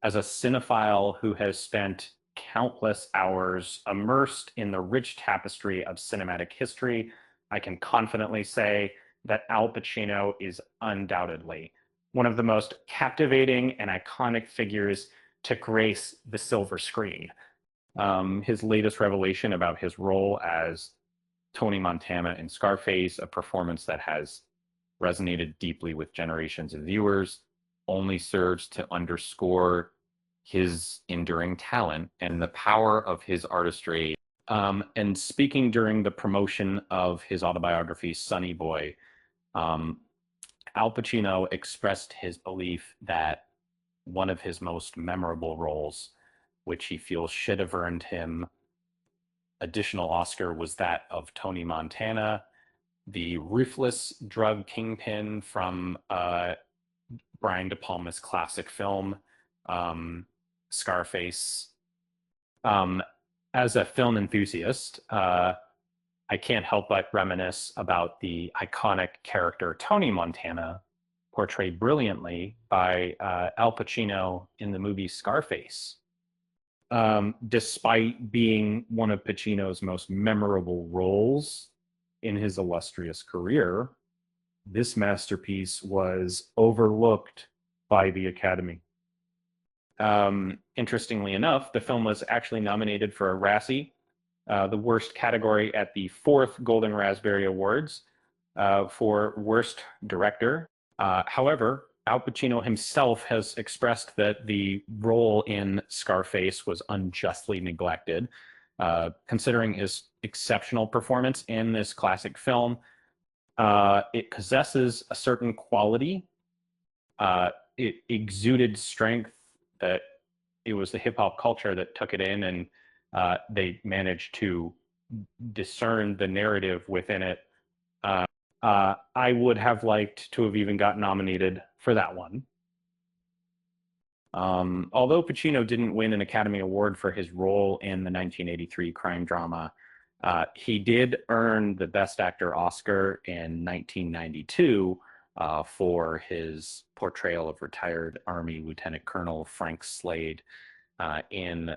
As a cinephile who has spent countless hours immersed in the rich tapestry of cinematic history, I can confidently say that Al Pacino is undoubtedly one of the most captivating and iconic figures to grace the silver screen. His latest revelation about his role as Tony Montana in Scarface, a performance that has resonated deeply with generations of viewers, only serves to underscore his enduring talent and the power of his artistry. And speaking during the promotion of his autobiography, Sonny Boy, um, Al Pacino expressed his belief that one of his most memorable roles, which he feels should have earned him additional Oscar, was that of Tony Montana, the ruthless drug kingpin from Brian De Palma's classic film, Scarface. Um, as a film enthusiast, I can't help but reminisce about the iconic character Tony Montana, portrayed brilliantly by Al Pacino in the movie Scarface. Despite being one of Pacino's most memorable roles in his illustrious career, this masterpiece was overlooked by the Academy. Interestingly enough, the film was actually nominated for a Razzie, the worst category at the fourth Golden Raspberry Awards for Worst Director. However, Al Pacino himself has expressed that the role in Scarface was unjustly neglected, considering his exceptional performance in this classic film. It possesses a certain quality. It exuded strength that it was the hip hop culture that took it in, and they managed to discern the narrative within it. I would have liked to have even got nominated for that one. Although Pacino didn't win an Academy Award for his role in the 1983 crime drama, he did earn the Best Actor Oscar in 1992 for his portrayal of retired Army Lieutenant Colonel Frank Slade in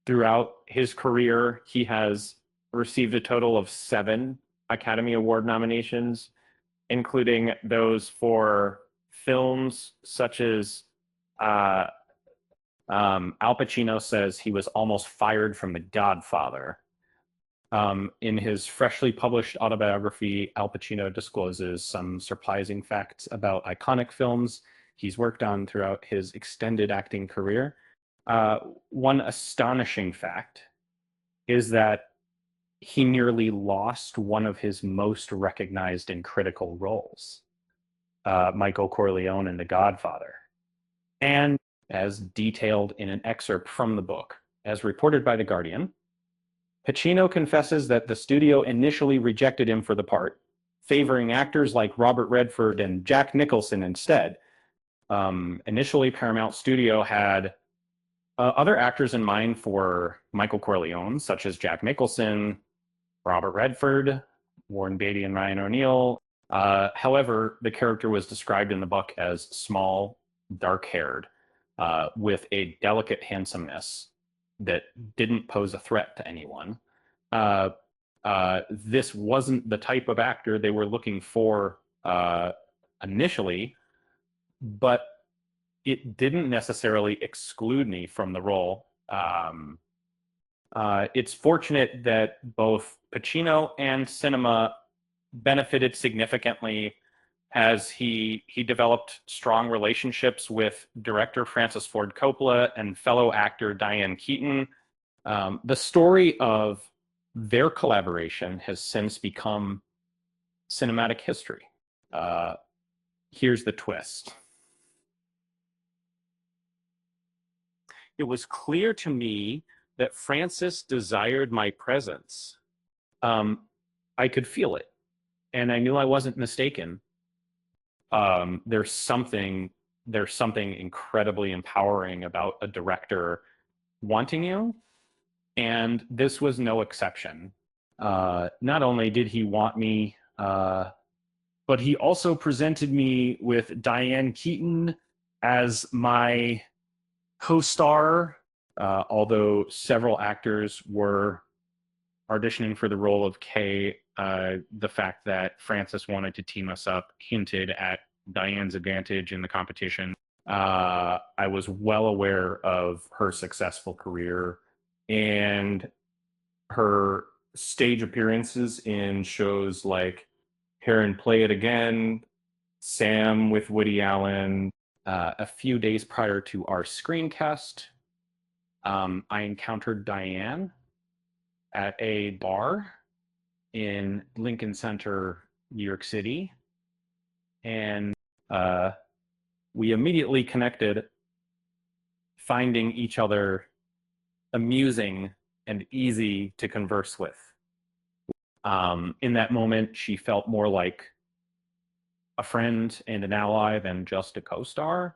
throughout his career, he has received a total of 7 Academy Award nominations, including those for films such as Al Pacino says he was almost fired from The Godfather. In his freshly published autobiography, Al Pacino discloses some surprising facts about iconic films he's worked on throughout his extended acting career. One astonishing fact is that he nearly lost one of his most recognized and critical roles, Michael Corleone in The Godfather. And as detailed in an excerpt from the book, as reported by The Guardian, Pacino confesses that the studio initially rejected him for the part, favoring actors like Robert Redford and Jack Nicholson instead. Initially, Paramount Studio had other actors in mind for Michael Corleone, such as Jack Nicholson, Robert Redford, Warren Beatty, and Ryan O'Neal. However, the character was described in the book as small, dark-haired, with a delicate handsomeness that didn't pose a threat to anyone. This wasn't the type of actor they were looking for initially, but it didn't necessarily exclude me from the role. It's fortunate that both Pacino and cinema benefited significantly as he developed strong relationships with director Francis Ford Coppola and fellow actor Diane Keaton. The story of their collaboration has since become cinematic history. Here's the twist. It was clear to me that Francis desired my presence. I could feel it, and I knew I wasn't mistaken. There's something incredibly empowering about a director wanting you, and this was no exception. Not only did he want me, but he also presented me with Diane Keaton As my co-star, although several actors were auditioning for the role of Kay, the fact that Frances wanted to team us up hinted at Diane's advantage in the competition. I was well aware of her successful career and her stage appearances in shows like Heron Play It Again, Sam with Woody Allen. A few days prior to our screencast, I encountered Diane at a bar in Lincoln Center, New York City, and we immediately connected, finding each other amusing and easy to converse with. In that moment, she felt more like a friend and an ally than just a co-star.